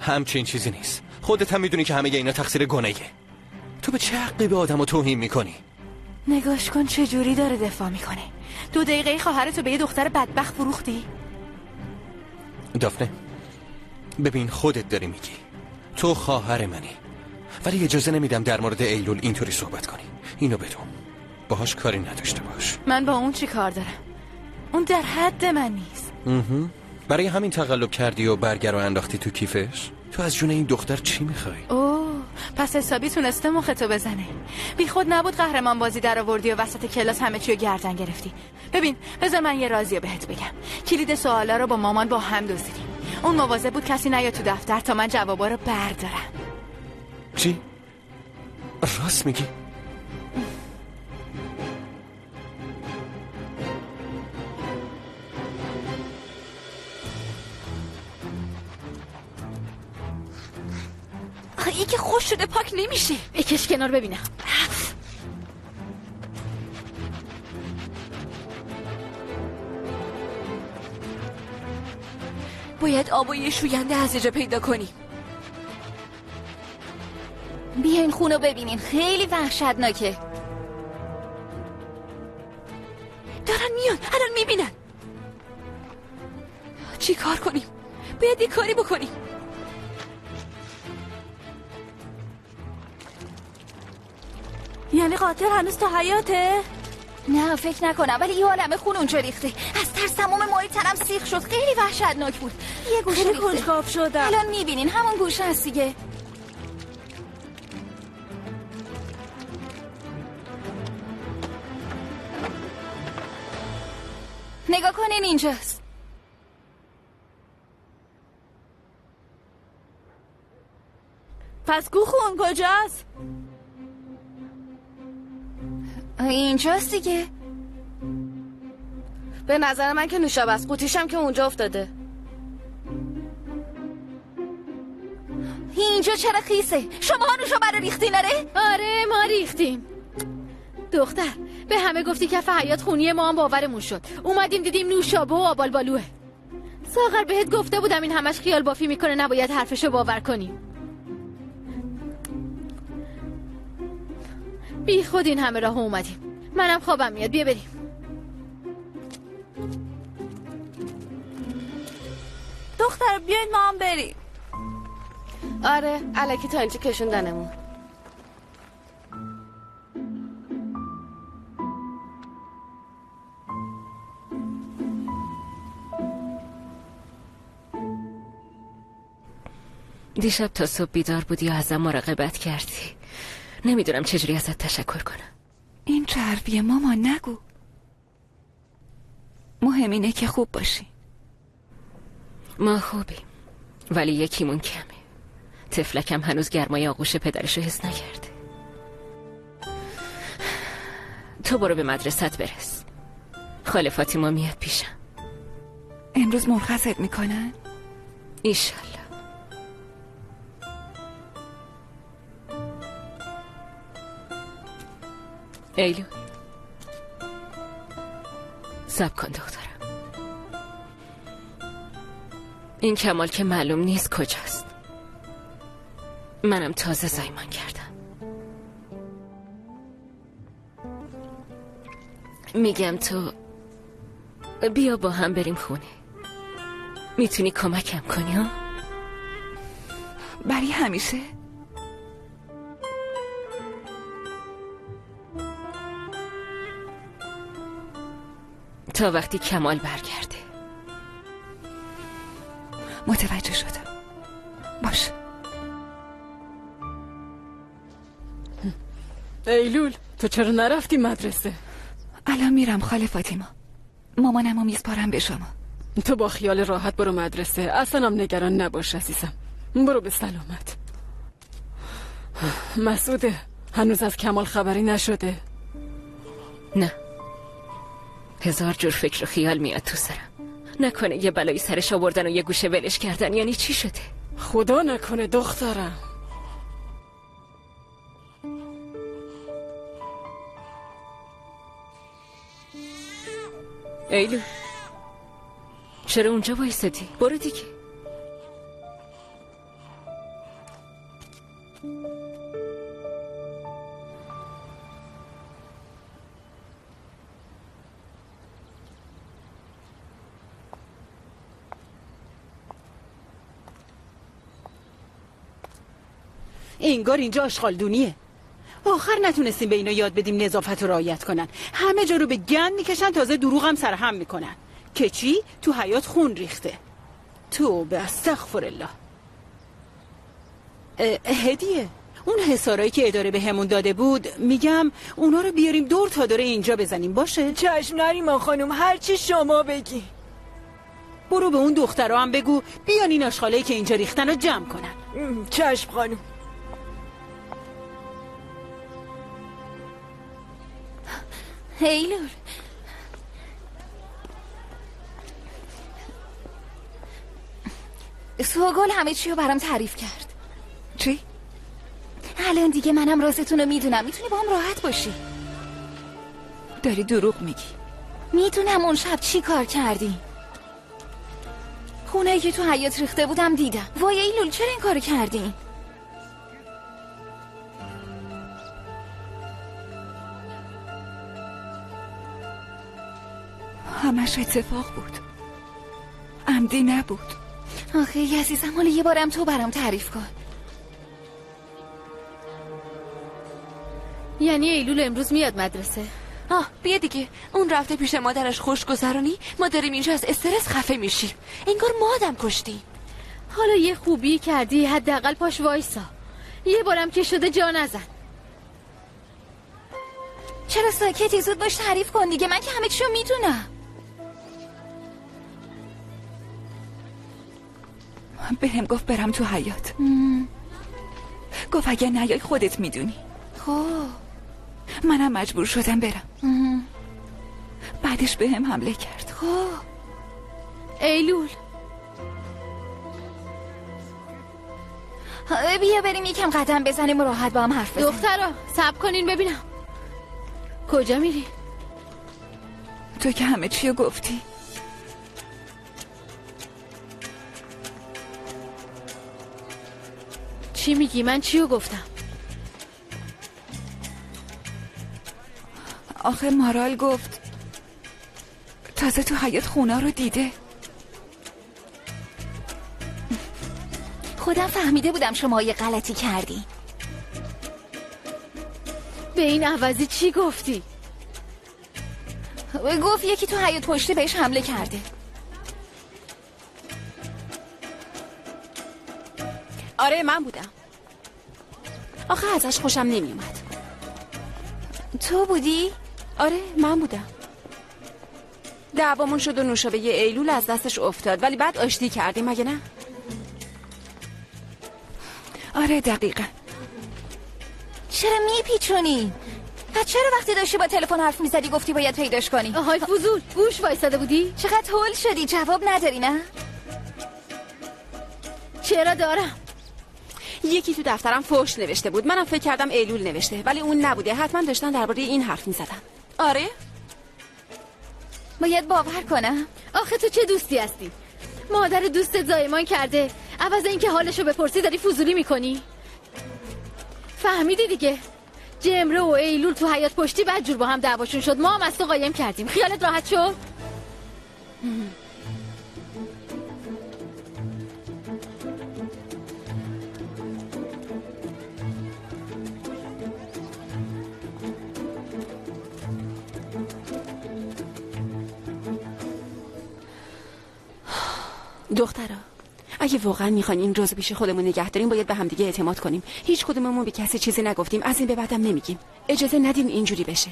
همچین چیزی نیست. خودت هم میدونی که همه اینا تقصیر گنه‌ایه. تو به چه حقی به آدمو توهین میکنی؟ نگاش کن چه جوری داره دفاع میکنه. 2 دقیقه خواهرتو به یه دختر بدبخت فروختی؟ دافنه ببین، خودت داری میگی تو خواهر منی، ولی اجازه نمیدم در مورد ایلول اینطوری صحبت کنی. اینو بدون، باهاش کاری نداشته باش. من با اون چی کار دارم؟ اون در حد من نیست. برای همین تقلب کردی و برگر رو انداختی تو کیفش؟ تو از جون این دختر چی میخوای؟ اوه، پس حسابی تونسته مختو بزنه. بی خود نبود قهرمان بازی در آوردی و وسط کلاس همه چی رو گردن گرفتی. ببین، بذار من یه رازیو بهت بگم. کلید سوالا رو با مامان با هم دزدیدیم. اون مواظب بود کسی نیاد تو دفتر تا من جوابا رو بردارم. چی؟ راست میگی؟ این که خوش شده پاک نمیشه. بکش کنار ببینم. باید آب و یه شوینده از اینجا پیدا کنیم. بیاین خونو ببینین، خیلی وحشتناکه. دارن میان، الان میبینن. چی کار کنیم؟ باید یه کاری بکنیم. یعنی قاتل هنوز تا حیاته؟ نه فکر نکنم، ولی یه عالمه خون اونجا ریخته. از ترس تمام مای تنم سیخ شد. خیلی وحشتناک بود. یه گوشه ریخته. کنجکاو شدم. الان میبینین همون گوشه هست دیگه. نگاه کنین اینجاست. پس گوخون کجاست؟ اینجاست دیگه. به نظر من که نوشابه است. قوطیشم که اونجا افتاده. اینجا چرا خیسه؟ شما نوشابه رو ریختین؟ آره ما ریختیم. دختر به همه گفتی کف حیاط خونی ما هم باورمون شد. اومدیم دیدیم نوشابه و آبالبالوه. ساغر بهت گفته بودم این همش خیال بافی میکنه، نباید حرفشو باور کنیم. بی خود این همه راه اومدیم. منم خوابم میاد، بیا بریم. دختر بیاین ما هم بریم. آره الکی تا اینجا کشوندنمون. دیشب تا صبح بیدار بودی و ازم مراقبت کردی. نمیدونم چجوری ازت تشکر کنم. این چربیه ماما نگو. مهم اینه که خوب باشی. ما خوبیم ولی یکیمون کمه. طفلکم هنوز گرمای آغوش پدرشو حس نکرده. تو برو به مدرسه‌ت برس. خاله فاطمه میاد پیشم. امروز مرخصت میکنن؟ ایشالله. ایلو صبر کن دخترم. این کمال که معلوم نیست کجاست. منم تازه زایمان کردم. میگم تو بیا با هم بریم خونه. میتونی کمکم کنی ها؟ برای همیشه؟ تا وقتی کمال برگرده. متوجه شدم. باش. ایلول تو چرا نرفتی مدرسه؟ الان میرم خاله فاطمه. مامانمو میسپارم به شما. تو با خیال راحت برو مدرسه. اصلا هم نگران نباش عزیزم. برو به سلامت. مسعوده هنوز از کمال خبری نشده؟ نه. 1000 جور فکر و خیال میاد تو سرم. نکنه یه بلایی سرش آوردن و یه گوشه ولش کردن. یعنی چی شده؟ خدا نکنه دخترم. ایلو چرا اونجا وایسادی؟ برو دیگه. انگار اینجا آشغالدونیه. آخر نتونستیم به اینا یاد بدیم نظافت رو رعایت کنن. همه جا رو به گند میکشن، تازه دروغ هم سرهم میکنن که چی؟ تو حیاط خون ریخته. توبه، استغفرالله. هدیه، اون حسارایی که اداره به همون داده بود، میگم اونا رو بیاریم دور تا داره اینجا بزنیم، باشه؟ چشم نریما خانم، هرچی شما بگی. برو به اون دخترها هم بگو بیان این آشغالایی که اینجا ریختن رو جمع کنن. چشم خانم. ایلول، سوگل همه چی رو برام تعریف کرد. چی؟ الان دیگه منم راستون رو میدونم. میتونی با هم راحت باشی. داری دروغ میگی. میدونم اون شب چی کار کردی. خونه‌ای که تو حیاط ریخته بودم دیدم. وای ایلول، چرا این کارو کردی؟ همش اتفاق بود، عمدی نبود. آخه عزیزم، حالا یه بارم تو برام تعریف کن. یعنی ایلول امروز میاد مدرسه؟ بیا دیگه. اون رفته پیش مادرش خوشگذرانی، ما داریم اینجا از استرس خفه میشیم. انگار ما آدم کشتیم. حالا یه خوبی کردی، حداقل پاش وایسا. یه بارم که شده جا نزن. چرا ساکتی؟ زود باش تعریف کن دیگه. من که همه چیو میدونم. بهم گفت برم تو حیاط. گفت اگه نیای خودت میدونی. خب منم مجبور شدم برم. بعدش بهم حمله کرد. خب ایلول، بیا بریم یکم قدم بزنیم و راحت با هم حرف بزنیم. دخترا صبر کنین ببینم. کجا میری؟ تو که همه چیو گفتی. چی میگی؟ من چیو گفتم؟ آخه مارال گفت تازه تو حیاط خونا رو دیده. خودم فهمیده بودم شما یه غلطی کردی. به این عوضی چی گفتی؟ گفت یکی تو حیاط پشتی بهش حمله کرده. آره من بودم. آخه ازش خوشم نمیومد. تو بودی؟ آره من بودم. دعوامون شد و نوشابه ایلول از دستش افتاد، ولی بعد آشتی کردیم، مگه نه؟ آره دقیقا. چرا میپیچونی؟ و چرا وقتی داشتی با تلفن حرف میزدی گفتی باید پیداش کنی؟ آهای فضول، گوش وایساده بودی؟ چقدر هول شدی، جواب نداری نه؟ چرا دارم؟ یکی تو دفترم فحش نوشته بود. منم فکر کردم ایلول نوشته، ولی اون نبوده. حتما داشتن درباره این حرف میزدن. آره؟ باید باور کنم. آخه تو چه دوستی هستی؟ مادر دوستت زایمان کرده، عوض اینکه حالشو بپرسی داری فضولی میکنی؟ فهمیدی دیگه؟ جمره و ایلول تو حیاط پشتی بدجور با هم دعواشون شد. ما هم از تو قایم کردیم. خیالت راحت شد؟ دخترا، اگه واقعا میخواین این روزو پیش خودمون نگه داریم، باید به همدیگه اعتماد کنیم. هیچ کدوممون به کسی چیزی نگفتیم، از این به بعدم نمیگیم. اجازه ندین اینجوری بشه.